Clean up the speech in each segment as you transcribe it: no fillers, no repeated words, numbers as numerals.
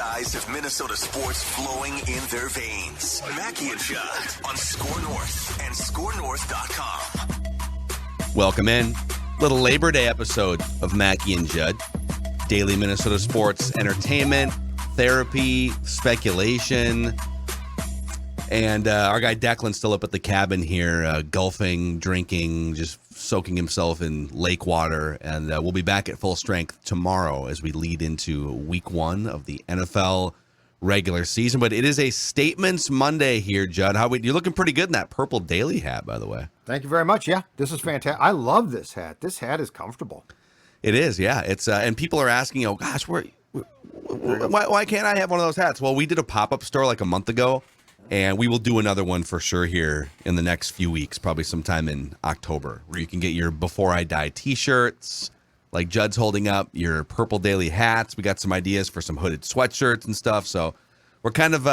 guys have Minnesota sports flowing in their veins. Mackey and Judd on SKOR North and SKORNorth.com. Welcome in. Little Labor Day episode of Mackey and Judd. Daily Minnesota sports, entertainment, therapy, speculation. And our guy Declan's still up at the cabin here, golfing, drinking, just soaking himself in lake water. And we'll be back at full strength tomorrow as we lead into week 1 of the NFL regular season. But it is a Statements Monday here, Judd. You're looking pretty good in that purple daily hat, by the way. Thank you very much. Yeah, this is fantastic. I love this hat. This hat is comfortable. It is, yeah. It's and people are asking, oh gosh, why can't I have one of those hats? Well, we did a pop-up store like a month ago, and we will do another one for sure here in the next few weeks, probably sometime in October, where you can get your Before I Die t-shirts, like Judd's holding up, your purple daily hats. We got some ideas for some hooded sweatshirts and stuff. So we're kind of,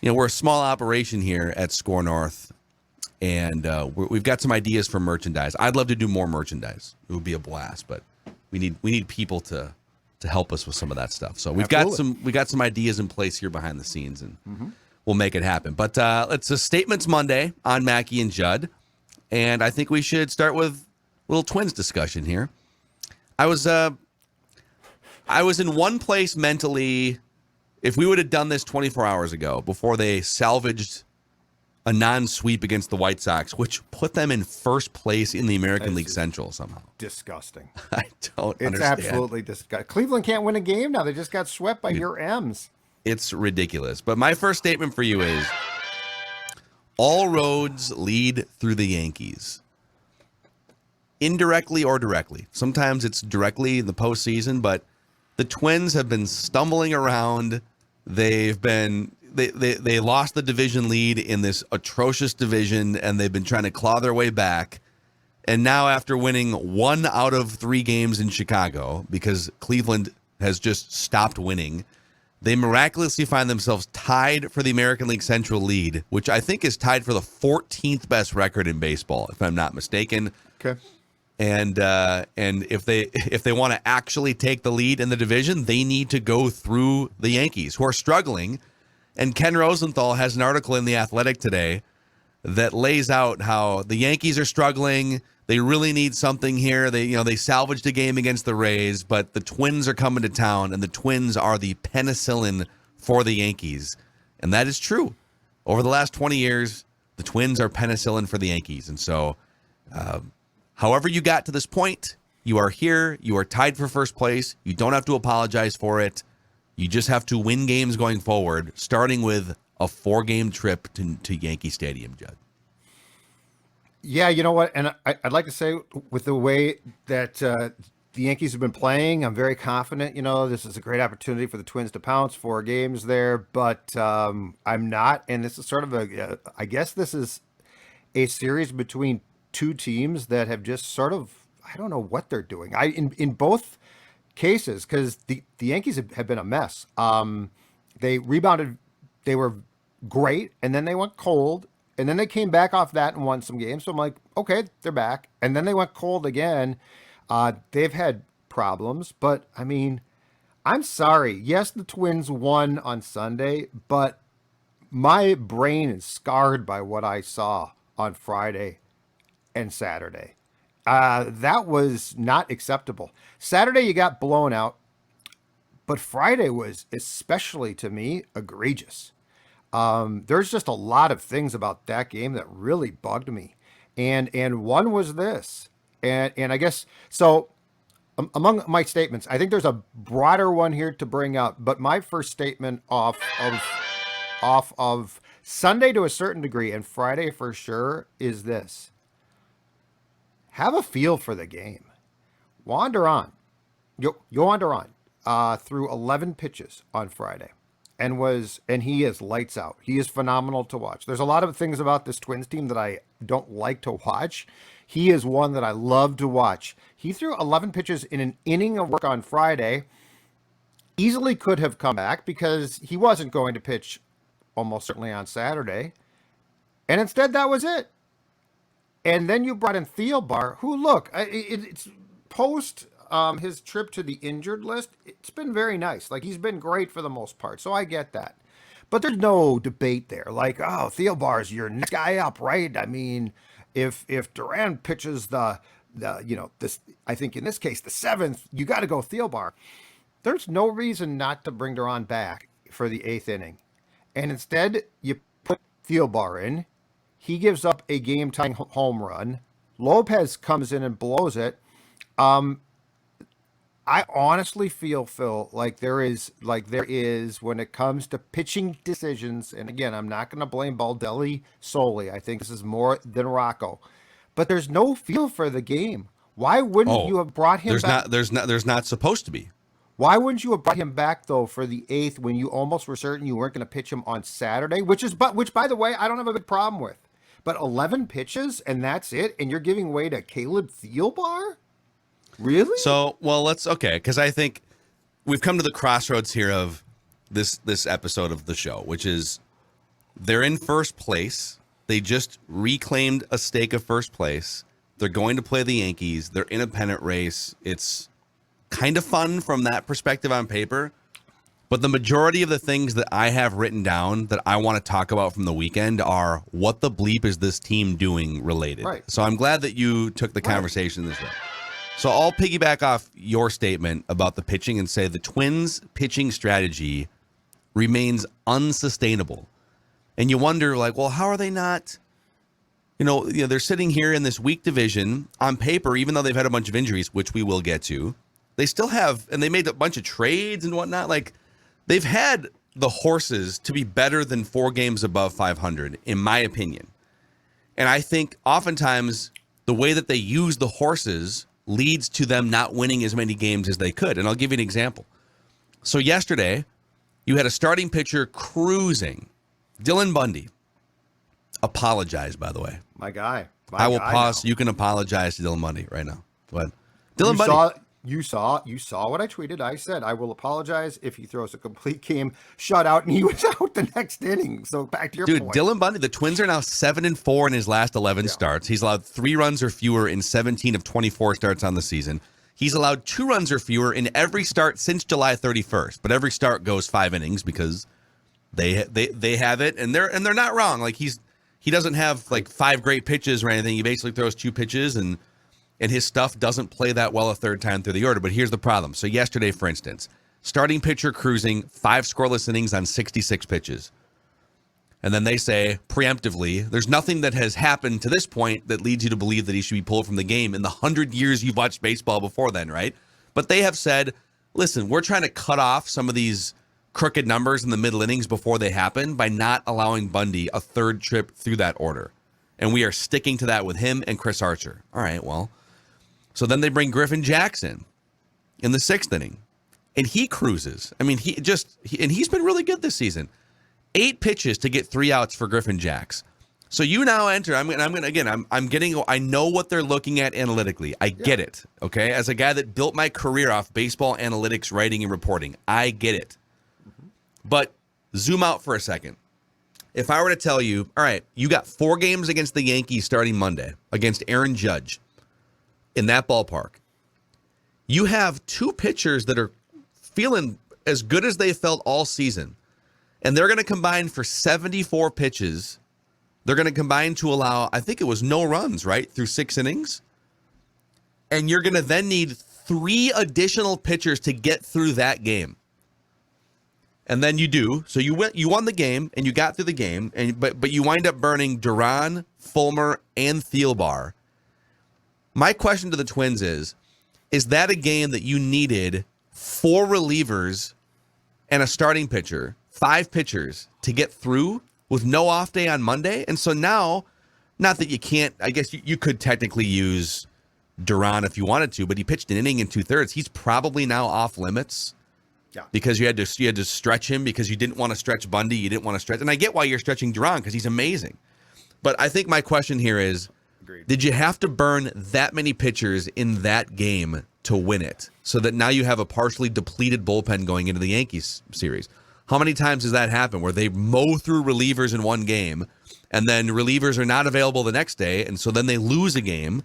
we're a small operation here at SKOR North, and we've got some ideas for merchandise. I'd love to do more merchandise. It would be a blast, but we need people to help us with some of that stuff. So we got some ideas in place here behind the scenes, and we'll make it happen. But it's a Statements Monday on Mackey and Judd, and I think we should start with a little Twins discussion here. I was in one place mentally. If we would have done this 24 hours ago, before they salvaged a non-sweep against the White Sox, which put them in first place in the American League Central somehow. Disgusting. I don't understand. It's absolutely disgusting. Cleveland can't win a game now. They just got swept by your M's. It's ridiculous. But my first statement for you is, all roads lead through the Yankees. Indirectly or directly. Sometimes it's directly in the postseason, but the Twins have been stumbling around. They lost the division lead in this atrocious division, and they've been trying to claw their way back. And now, after winning 1 out of 3 games in Chicago, because Cleveland has just stopped winning, they miraculously find themselves tied for the American League Central lead, which I think is tied for the 14th best record in baseball, if I'm not mistaken. Okay. And if they want to actually take the lead in the division, they need to go through the Yankees, who are struggling. And Ken Rosenthal has an article in The Athletic today that lays out how the Yankees are struggling. They really need something here. They salvaged a game against the Rays, but the Twins are coming to town, and the Twins are the penicillin for the Yankees. And that is true. Over the last 20 years, the Twins are penicillin for the Yankees. And so, however you got to this point, you are here. You are tied for first place. You don't have to apologize for it. You just have to win games going forward, starting with a 4-game trip to Yankee Stadium, Judd. Yeah, you know what? And I'd like to say, with the way that the Yankees have been playing, I'm very confident. This is a great opportunity for the Twins to pounce 4 games there, but I'm not. And this is sort of I guess this is a series between 2 teams that have just sort of, I don't know what they're doing. In both cases, because the Yankees have been a mess. They rebounded. They were great, and then they went cold, and then they came back off that and won some games. So I'm like, okay, they're back. And then they went cold again. They've had problems, but I mean, I'm sorry. Yes, the Twins won on Sunday, but my brain is scarred by what I saw on Friday and Saturday. That was not acceptable. Saturday, you got blown out, but Friday was, especially to me, egregious. There's just a lot of things about that game that really bugged me. And one was this. And I guess, so among my statements, I think there's a broader one here to bring up, but my first statement off of Sunday to a certain degree and Friday for sure is this. Have a feel for the game. Wander on. Go wander on through 11 pitches on Friday. And he is lights out. He is phenomenal to watch. There's a lot of things about this Twins team that I don't like to watch. He is one that I love to watch. He threw 11 pitches in an inning of work on Friday. Easily could have come back because he wasn't going to pitch almost certainly on Saturday. And instead, that was it. And then you brought in Thielbar, who, look, it's post his trip to the injured list, it's been very nice. Like, he's been great for the most part, so I get that. But there's no debate there. Like, oh, Thielbar's your next guy up, right? I mean, if Duran pitches this, I think in this case the 7th, you got to go Thielbar. There's no reason not to bring Duran back for the 8th inning, and instead you put Thielbar in. He gives up a game-tying home run. Lopez comes in and blows it. I honestly feel, Phil, like there is when it comes to pitching decisions, and again, I'm not going to blame Baldelli solely. I think this is more than Rocco, but there's no feel for the game. Why wouldn't you have brought him back? There's not supposed to be. Why wouldn't you have brought him back though for the 8th when you almost were certain you weren't going to pitch him on Saturday? Which by the way, I don't have a big problem with. But 11 pitches and that's it, and you're giving way to Caleb Thielbar? Really? So, well, because I think we've come to the crossroads here of this episode of the show, which is they're in first place. They just reclaimed a stake of first place. They're going to play the Yankees. They're in a pennant race. It's kind of fun from that perspective on paper. But the majority of the things that I have written down that I want to talk about from the weekend are what the bleep is this team doing related. Right. So I'm glad that you took the conversation this way. So I'll piggyback off your statement about the pitching and say the Twins' pitching strategy remains unsustainable. And you wonder, like, well, how are they not? They're sitting here in this weak division on paper, even though they've had a bunch of injuries, which we will get to. They still have, and they made a bunch of trades and whatnot. Like, they've had the horses to be better than 4 games above 500, in my opinion. And I think oftentimes the way that they use the horses leads to them not winning as many games as they could. And I'll give you an example. So yesterday, you had a starting pitcher cruising. Dylan Bundy. Apologize, by the way. My guy. I will pause. You can apologize to Dylan Bundy right now. But Dylan Bundy. You saw what I tweeted. I said, I will apologize if he throws a complete game shutout, and he was out the next inning. So back to your point. Dude, Dylan Bundy, the Twins are now 7-4 in his last 11 starts. He's allowed 3 runs or fewer in 17 of 24 starts on the season. He's allowed 2 runs or fewer in every start since July 31st. But every start goes 5 innings because they have it, and they're not wrong. Like he doesn't have like 5 great pitches or anything. He basically throws 2 pitches and his stuff doesn't play that well a third time through the order. But here's the problem. So yesterday, for instance, starting pitcher cruising, 5 scoreless innings on 66 pitches. And then they say, preemptively, there's nothing that has happened to this point that leads you to believe that he should be pulled from the game in the 100 years you've watched baseball before then, right? But they have said, listen, we're trying to cut off some of these crooked numbers in the middle innings before they happen by not allowing Bundy a third trip through that order. And we are sticking to that with him and Chris Archer. All right, well. So then they bring Griffin Jackson in the 6th inning, and he cruises. I mean, he's been really good this season. 8 pitches to get 3 outs for Griffin Jacks. So you now enter. I know what they're looking at analytically. I get it. Okay, as a guy that built my career off baseball analytics, writing, and reporting, I get it. But zoom out for a second. If I were to tell you, all right, you got 4 games against the Yankees starting Monday against Aaron Judge. In that ballpark, you have 2 pitchers that are feeling as good as they felt all season, and they're going to combine for 74 pitches. They're going to combine to allow, I think it was no runs, right, through 6 innings. And you're going to then need 3 additional pitchers to get through that game. And then you do. So you won the game, and you got through the game, but you wind up burning Duran, Fulmer, and Thielbar. My question to the Twins is that a game that you needed 4 relievers and a starting pitcher, 5 pitchers to get through with no off day on Monday? And so now, not that you can't, I guess you could technically use Duran if you wanted to, but he pitched an inning and 2/3. He's probably now off limits. Yeah. Because you had to stretch him because you didn't want to stretch Bundy. You didn't want to stretch. And I get why you're stretching Duran because he's amazing. But I think my question here is, did you have to burn that many pitchers in that game to win it so that now you have a partially depleted bullpen going into the Yankees series? How many times does that happen where they mow through relievers in one game and then relievers are not available the next day, and so then they lose a game?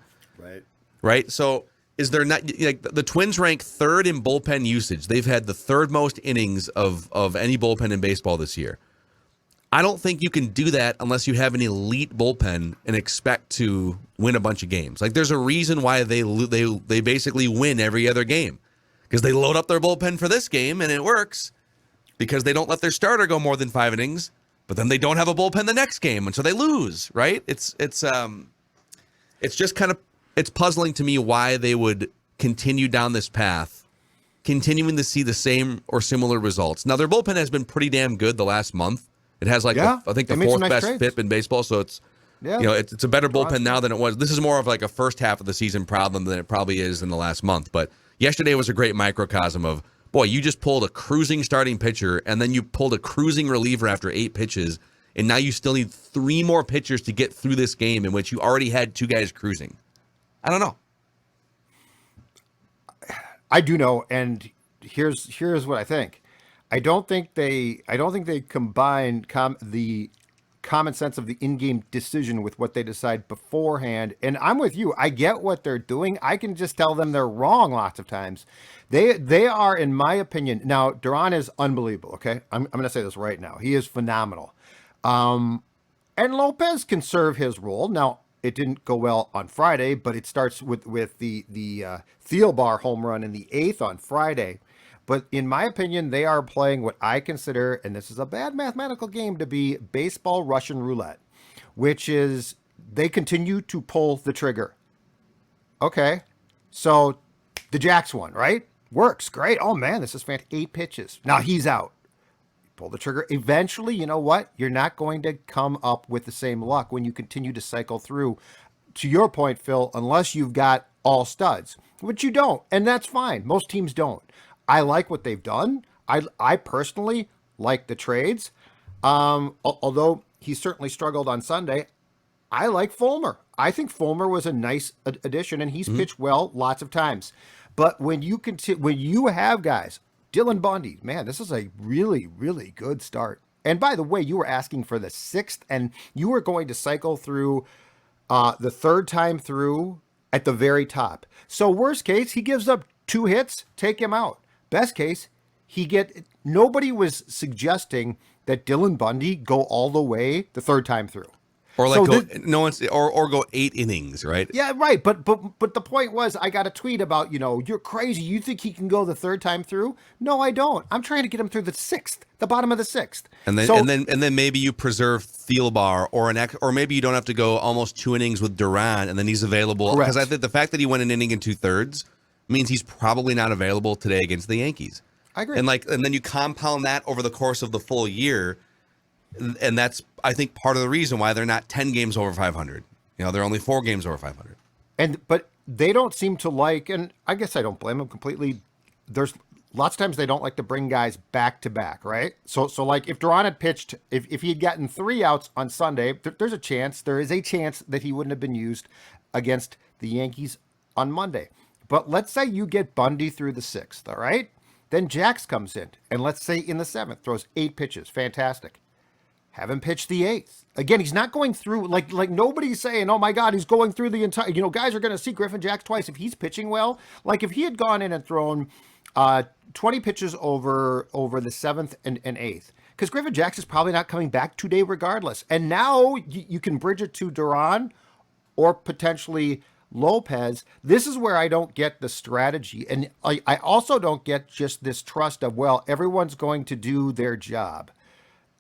Right. So is there not, like, the Twins rank third in bullpen usage. They've had the third most innings of any bullpen in baseball this year. I don't think you can do that unless you have an elite bullpen and expect to win a bunch of games. Like, there's a reason why they basically win every other game, because they load up their bullpen for this game and it works, because they don't let their starter go more than 5 innings, but then they don't have a bullpen the next game, and so they lose. Right? It's just kind of, it's puzzling to me why they would continue down this path, continuing to see the same or similar results. Now, their bullpen has been pretty damn good the last month. It has, like, I think the fourth best FIP in baseball, so it's it's a better bullpen now than it was. This is more of like a first half of the season problem than it probably is in the last month. But yesterday was a great microcosm of, boy, you just pulled a cruising starting pitcher, and then you pulled a cruising reliever after 8 pitches, and now you still need 3 more pitchers to get through this game in which you already had 2 guys cruising. I don't know. I do know, and here's what I think. I don't think they combine the common sense of the in-game decision with what they decide beforehand. And I'm with you. I get what they're doing. I can just tell them they're wrong lots of times. They are, in my opinion. Now, Duran is unbelievable. Okay, I'm going to say this right now. He is phenomenal. And Lopez can serve his role. Now, it didn't go well on Friday, but it starts with the Thielbar home run in the 8th on Friday. But in my opinion, they are playing what I consider, and this is a bad mathematical game, to be baseball Russian roulette, which is they continue to pull the trigger. Okay, so the Jacks one, right? Works, great. Oh man, this is fantastic. 8 pitches. Now he's out. Pull the trigger. Eventually, you know what? You're not going to come up with the same luck when you continue to cycle through. To your point, Phil, unless you've got all studs, which you don't, and that's fine. Most teams don't. I like what they've done. I personally like the trades. Although he certainly struggled on Sunday, I like Fulmer. I think Fulmer was a nice addition, and he's pitched well lots of times. But when you have guys, Dylan Bundy, man, this is a really, really good start. And by the way, you were asking for the 6th, and you were going to cycle through the 3rd time through at the very top. So worst case, he gives up 2 hits, take him out. Best case, nobody was suggesting that Dylan Bundy go all the way the 3rd time through. Or like go 8 innings, right? Yeah, right. But the point was, I got a tweet about, you're crazy. You think he can go the 3rd time through? No, I don't. I'm trying to get him through the 6th, the bottom of the 6th. And then maybe you preserve Thielbar or maybe you don't have to go almost 2 innings with Duran, and then he's available. Because I think the fact that he went an inning and 2/3 means he's probably not available today against the Yankees. I agree. And then you compound that over the course of the full year, and that's, I think, part of the reason why they're not 10 games over 500. They're only 4 games over 500. But they don't seem to like, and I guess I don't blame them completely. There's lots of times they don't like to bring guys back to back, right? So like if Duran had pitched, if he had gotten 3 outs on Sunday, there is a chance that he wouldn't have been used against the Yankees on Monday. But let's say you get Bundy through the 6th, all right? Then Jax comes in, and let's say in the 7th, throws 8 pitches. Fantastic. Have him pitch the 8th. Again, he's not going through, like nobody's saying, oh my God, he's going through the entire, guys are going to see Griffin Jax twice if he's pitching well. Like if he had gone in and thrown 20 pitches over the 7th and 8th, because Griffin Jax is probably not coming back today regardless. And now you can bridge it to Duran or potentially Lopez. This is where I don't get the strategy. And I also don't get just this trust of, well, everyone's going to do their job.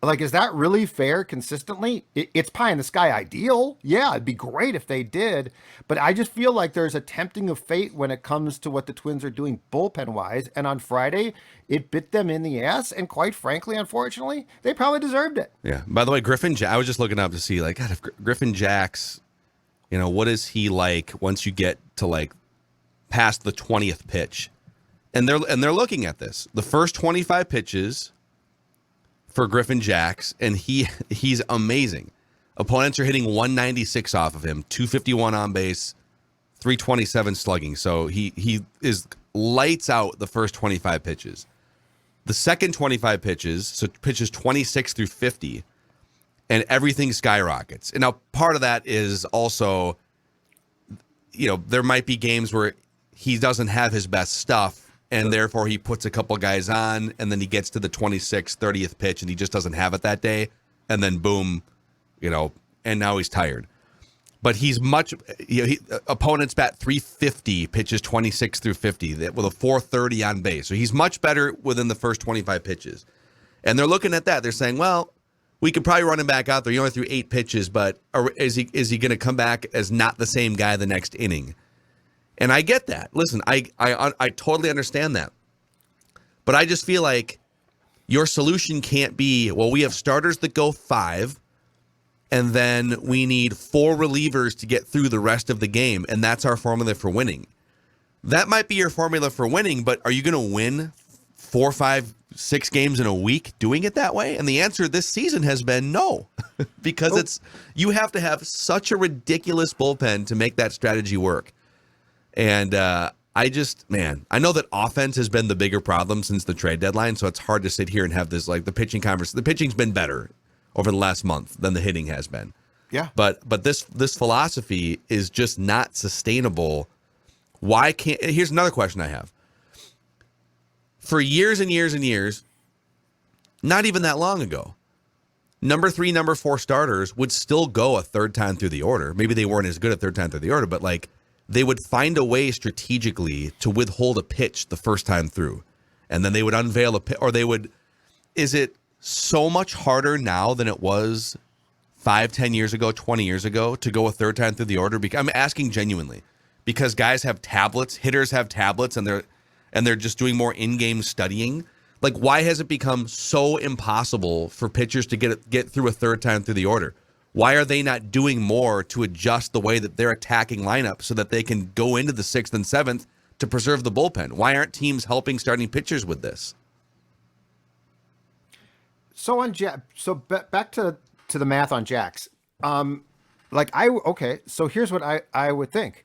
Like, is that really fair consistently? It's pie in the sky ideal. Yeah, it'd be great if they did. But I just feel like there's a tempting of fate when it comes to what the Twins are doing bullpen-wise. And on Friday, it bit them in the ass. And quite frankly, unfortunately, they probably deserved it. Yeah. By the way, I was just looking up to see, like, God, if Griffin Jax, what is he like once you get to, like, past the 20th pitch? And they're looking at this. The first 25 pitches for Griffin Jax, and he's amazing. Opponents are hitting 196 off of him, 251 on base, 327 slugging. So he is lights out the first 25 pitches. The second 25 pitches, so pitches 26 through 50, and everything skyrockets. And now part of that is also, there might be games where he doesn't have his best stuff, and therefore he puts a couple guys on, and then he gets to the 26th, 30th pitch, and he just doesn't have it that day, and then boom, and now he's tired. But he's opponents bat 350, pitches 26 through 50 with a 430 on base. So he's much better within the first 25 pitches. And they're looking at that. They're saying, well, we could probably run him back out there. He only threw 8 pitches, but is he going to come back as not the same guy the next inning? And I get that. Listen, I totally understand that. But I just feel like your solution can't be, well, we have starters that go 5, and then we need 4 relievers to get through the rest of the game, and that's our formula for winning. That might be your formula for winning, but are you going to win 4, 5, 6 games in a week doing it that way? And the answer this season has been no, because you have to have such a ridiculous bullpen to make that strategy work. And I know that offense has been the bigger problem since the trade deadline, so it's hard to sit here and have this, like, the pitching conversation. The pitching's been better over the last month than the hitting has been. Yeah. But this philosophy is just not sustainable. Why can't... Here's another question I have. For years and years and years, not even that long ago, number 3, number 4 starters would still go a third time through the order. Maybe they weren't as good a third time through the order, but like they would find a way strategically to withhold a pitch the first time through. And then they would unveil a pitch, or they would... Is it so much harder now than it was 5, 10 years ago, 20 years ago to go a third time through the order? Because I'm asking genuinely, because guys have tablets, hitters have tablets, and they're just doing more in-game studying. Like, why has it become so impossible for pitchers to get through a third time through the order? Why are they not doing more to adjust the way that they're attacking lineup so that they can go into the 6th and 7th to preserve the bullpen? Why aren't teams helping starting pitchers with this? So back to the math on Jax. So here's what I would think.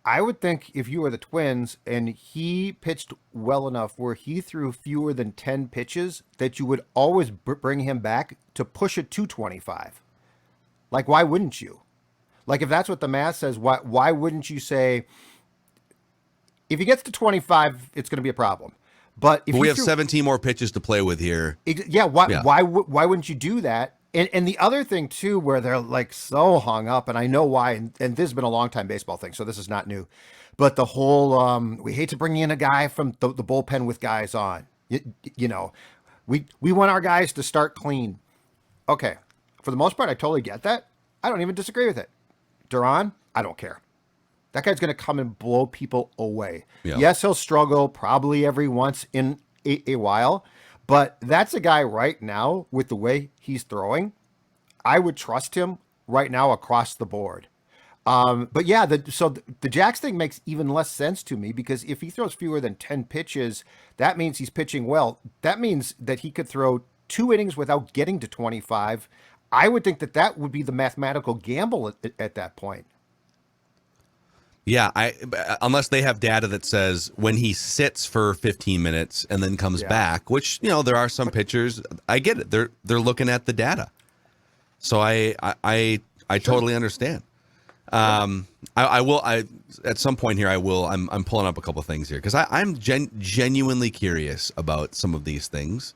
I would think if you were the Twins and he pitched well enough where he threw fewer than 10 pitches, that you would always bring him back to push it to 25. Like, why wouldn't you? Like, if that's what the math says, why wouldn't you say, if he gets to 25, it's going to be a problem. But if we have 17 more pitches to play with here. Why wouldn't you do that? And the other thing too, where they're like so hung up, and I know why, and this has been a long time baseball thing, so this is not new. But the whole we hate to bring in a guy from the bullpen with guys on. We want our guys to start clean. Okay, for the most part, I totally get that. I don't even disagree with it. Duran, I don't care. That guy's going to come and blow people away. Yeah. Yes, he'll struggle probably every once in a while, but that's a guy right now with the way he's throwing. I would trust him right now across the board. But yeah, the Jax thing makes even less sense to me, because if he throws fewer than 10 pitches, that means he's pitching well. That means that he could throw 2 innings without getting to 25. I would think that would be the mathematical gamble at that point. Yeah, unless they have data that says when he sits for 15 minutes and then comes back, which, there are some pitchers, I get it. They're looking at the data. So I totally understand. I will at some point here I'm pulling up a couple of things here, because I'm genuinely curious about some of these things.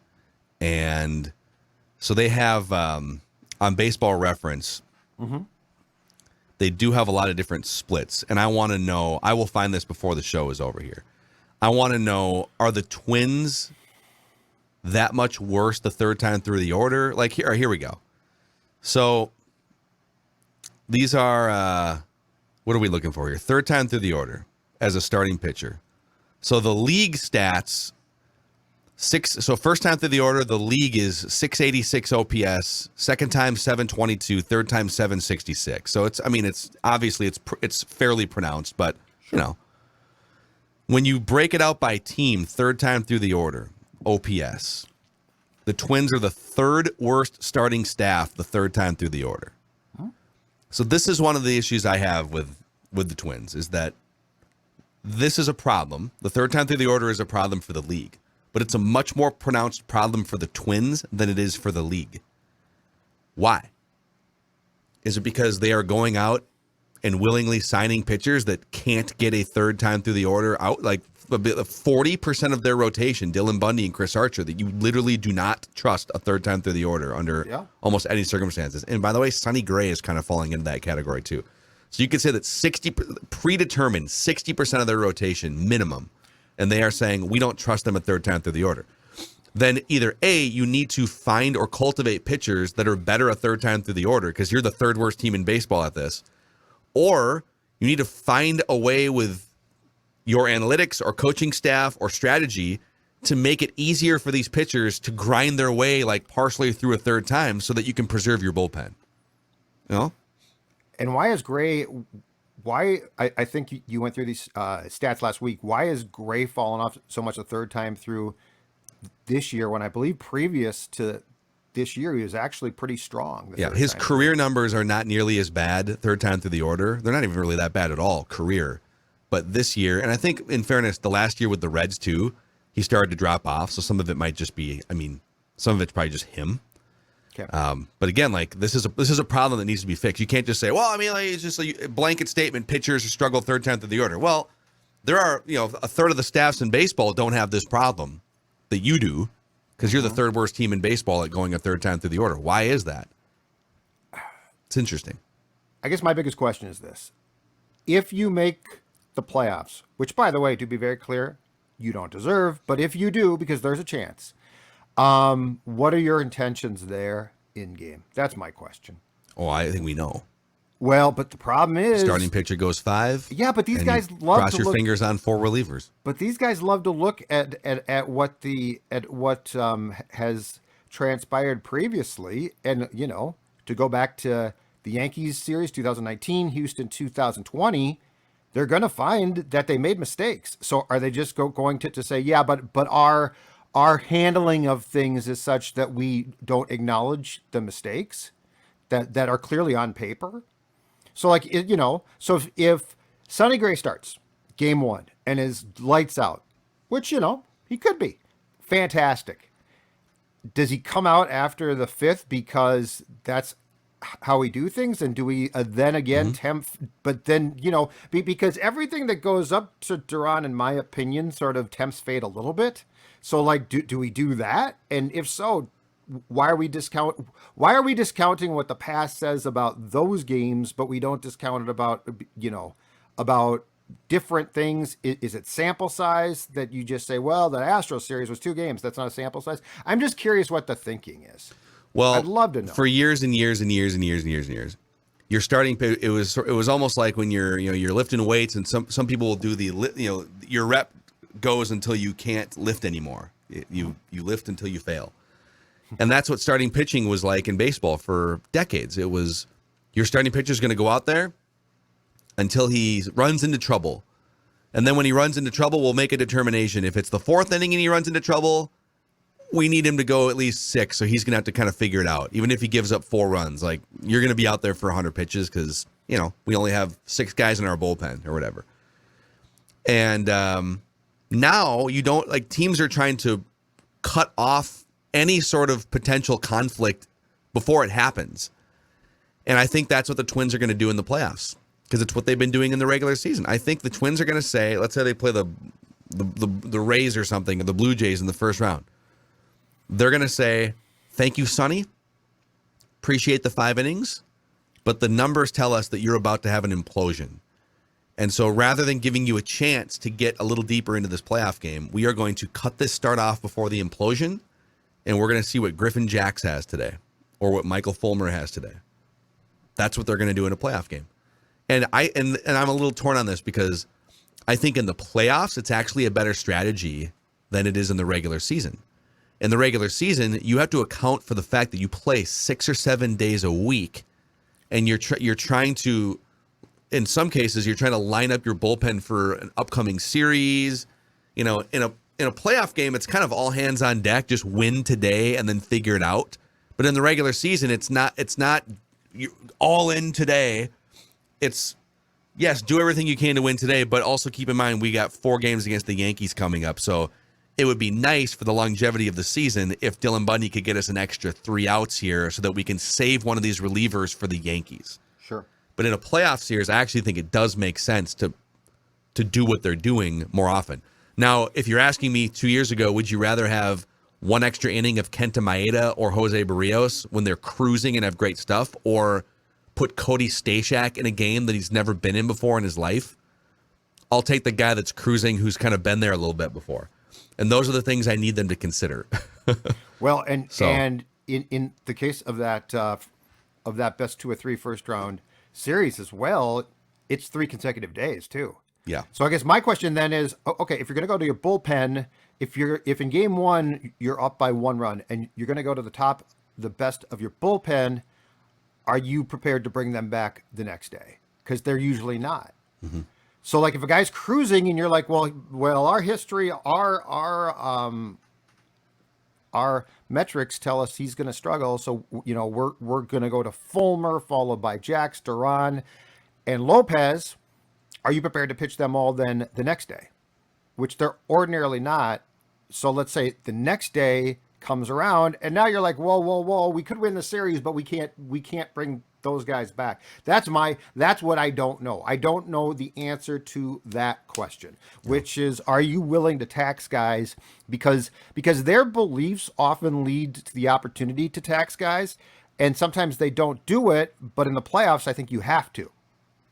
And so they have on Baseball Reference, they do have a lot of different splits, and I want to know, I will find this before the show is over here. I want to know, are the Twins that much worse the third time through the order? Like, here we go. So these are, what are we looking for here? Third time through the order as a starting pitcher. So the league stats, first time through the order, the league is 686 OPS, second time 722, third time 766. So it's obviously it's fairly pronounced, but when you break it out by team, third time through the order, OPS, the Twins are the 3rd worst starting staff the third time through the order. So this is one of the issues I have with the Twins, is that this is a problem. The third time through the order is a problem for the league, but it's a much more pronounced problem for the Twins than it is for the league. Why? Is it because they are going out and willingly signing pitchers that can't get a third time through the order out, like 40% of their rotation, Dylan Bundy and Chris Archer, that you literally do not trust a third time through the order under almost any circumstances. And by the way, Sonny Gray is kind of falling into that category too. So you could say that 60% of their rotation minimum, and they are saying we don't trust them a third time through the order. Then either A, you need to find or cultivate pitchers that are better a third time through the order because you're the third worst team in baseball at this, or you need to find a way with your analytics or coaching staff or strategy to make it easier for these pitchers to grind their way like partially through a third time so that you can preserve your bullpen. You know? And why is Gray, I think you went through these stats last week. Why is Gray fallen off so much a third time through this year when I believe previous to this year he was actually pretty strong? Yeah, his career numbers are not nearly as bad third time through the order. They're not even really that bad at all, career. But this year, and I think in fairness, the last year with the Reds too, he started to drop off. So some of it might just be, some of it's probably just him. Okay. But again, like this is a problem that needs to be fixed. You can't just say, well, it's just a blanket statement. Pitchers struggle third time through the order. Well, there are, a third of the staffs in baseball don't have this problem that you do because you're the third worst team in baseball at going a third time through the order. Why is that? It's interesting. I guess my biggest question is this: if you make the playoffs, which by the way, to be very clear, you don't deserve, but if you do, because there's a chance, what are your intentions there in game? That's my question. Oh, I think we know. Well, but the problem is starting pitcher goes 5. Yeah, but these guys love cross to your fingers on 4 relievers. But these guys love to look at what has transpired previously, and to go back to the Yankees series 2019, Houston 2020. They're going to find that they made mistakes. So are they just going to say, yeah, but our handling of things is such that we don't acknowledge the mistakes that are clearly on paper? So so if Sonny Gray starts game 1 and is lights out, which, he could be fantastic. Does he come out after the 5th because that's how we do things? And do we then again tempt, but then, because everything that goes up to Duran, in my opinion, sort of tempts fate a little bit. So do we do that? And if so, why are we discounting what the past says about those games, but we don't discount it about different things? Is it sample size that you just say, well, the Astros series was 2 games. That's not a sample size. I'm just curious what the thinking is. Well, I'd love to know. For years and years and years and years and years and years, you're starting. It was almost like when you're lifting weights, and some people will do your rep goes until you can't lift anymore. You lift until you fail, and that's what starting pitching was like in baseball for decades. It was your starting pitcher is going to go out there until he runs into trouble, and then when he runs into trouble, we'll make a determination. If it's the 4th inning and he runs into trouble, we need him to go at least 6, so he's going to have to kind of figure it out. Even if he gives up 4 runs, like you're going to be out there for 100 pitches because, we only have 6 guys in our bullpen or whatever. And now you don't, like, teams are trying to cut off any sort of potential conflict before it happens. And I think that's what the Twins are going to do in the playoffs because it's what they've been doing in the regular season. I think the Twins are going to say, let's say they play the Rays or something, or the Blue Jays in the first round. They're going to say, thank you, Sonny. Appreciate the 5 innings. But the numbers tell us that you're about to have an implosion. And so rather than giving you a chance to get a little deeper into this playoff game, we are going to cut this start off before the implosion. And we're going to see what Griffin Jacks has today or what Michael Fulmer has today. That's what they're going to do in a playoff game. And I'm a little torn on this because I think in the playoffs, it's actually a better strategy than it is in the regular season. In the regular season, you have to account for the fact that you play 6 or 7 days a week, and you're trying to, in some cases, you're trying to line up your bullpen for an upcoming series. In a playoff game, it's kind of all hands on deck, just win today and then figure it out. But in the regular season, it's not you all in today. It's yes, do everything you can to win today, but also keep in mind we got 4 games against the Yankees coming up, so it would be nice for the longevity of the season if Dylan Bundy could get us an extra 3 outs here so that we can save one of these relievers for the Yankees. Sure. But in a playoff series, I actually think it does make sense to do what they're doing more often. Now, if you're asking me 2 years ago, would you rather have one extra inning of Kenta Maeda or Jose Barrios when they're cruising and have great stuff, or put Cody Stashak in a game that he's never been in before in his life? I'll take the guy that's cruising, who's kind of been there a little bit before. And those are the things I need them to consider. Well, and in the case of that best 2 or 3 first round series as well, it's 3 consecutive days too. Yeah. So I guess my question then is, okay, if you're going to go to your bullpen, if in game 1 you're up by 1 run and you're going to go to the best of your bullpen, are you prepared to bring them back the next day? Because they're usually not. Mm-hmm. So like if a guy's cruising and you're like, well, our history, our metrics tell us he's going to struggle. So, we're going to go to Fulmer, followed by Jax, Duran, and Lopez. Are you prepared to pitch them all then the next day? Which they're ordinarily not. So let's say the next day comes around and now you're like, whoa, we could win the series, but we can't bring those guys back. That's what I don't know. I don't know the answer to that question, which is, are you willing to tax guys because their beliefs often lead to the opportunity to tax guys, and sometimes they don't do it, but in the playoffs I think you have to.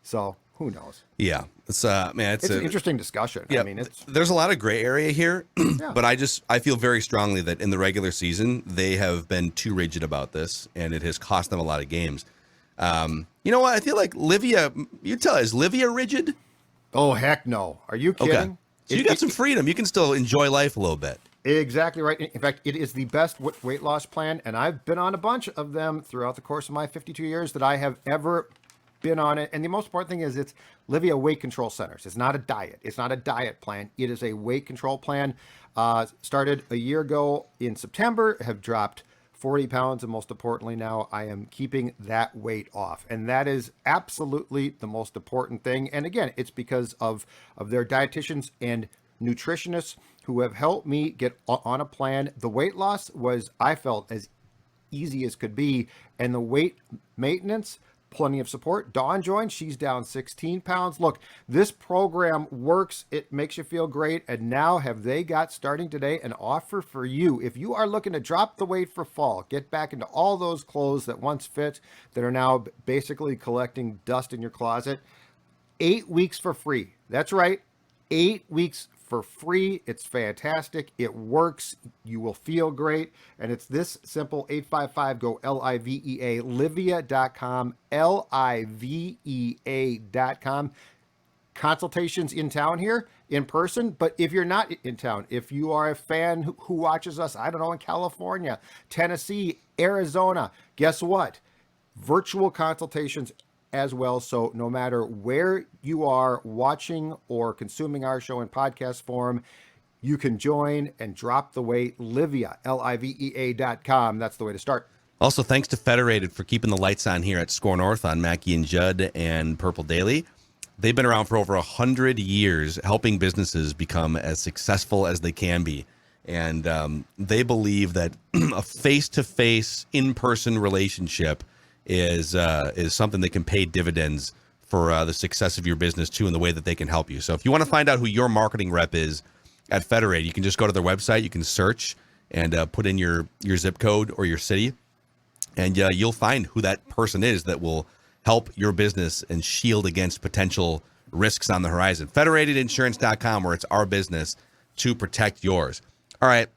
So who knows? Yeah, it's an interesting discussion. Yeah, I mean, there's a lot of gray area here, Yeah. but I feel very strongly that in the regular season they have been too rigid about this, and it has cost them a lot of games. You know what? I feel like Livia. Is Livia rigid? Oh heck no! Are you kidding? Okay. So you got some freedom. You can still enjoy life a little bit. Exactly right. In fact, it is the best weight loss plan, and I've been on a bunch of them throughout the course of my 52 years that I have ever been on it. And the most important thing is it's Livia Weight Control Centers. It's not a diet. It's not a diet plan. It is a weight control plan. Started a year ago in September, have dropped 40 pounds, and most importantly now I am keeping that weight off, and that is absolutely the most important thing. And again, it's because of their dietitians and nutritionists who have helped me get on a plan. The weight loss was, I felt, as easy as could be, and the weight maintenance, plenty of support. Dawn joined. She's down 16 pounds. Look, this program works. It makes you feel great. And now have they got, starting today, an offer for you. If you are looking to drop the weight for fall, get back into all those clothes that once fit, that are now basically collecting dust in your closet, 8 weeks for free. That's right. 8 weeks for free. It's fantastic. It works. You will feel great. And it's this simple. 855-GO LIVEA, livea.com, livea.com. Consultations in town here, in person. But if you're not in town, if you are a fan who watches us, I don't know, in California, Tennessee, Arizona, guess what? Virtual consultations as well. So no matter where you are watching or consuming our show in podcast form, you can join and drop the weight. Livea, livea.com. That's the way to start. Also, thanks to Federated for keeping the lights on here at SKOR North on Mackey and Judd and Purple Daily. They've been around for over 100 years, helping businesses become as successful as they can be. And they believe that a face-to-face, in-person relationship is something that can pay dividends for the success of your business too, in the way that they can help you. So if you want to find out who your marketing rep is at Federated, you can just go to their website. You can search and put in your zip code or your city, and you'll find who that person is that will help your business and shield against potential risks on the horizon. Federatedinsurance.com, where it's our business to protect yours. All right.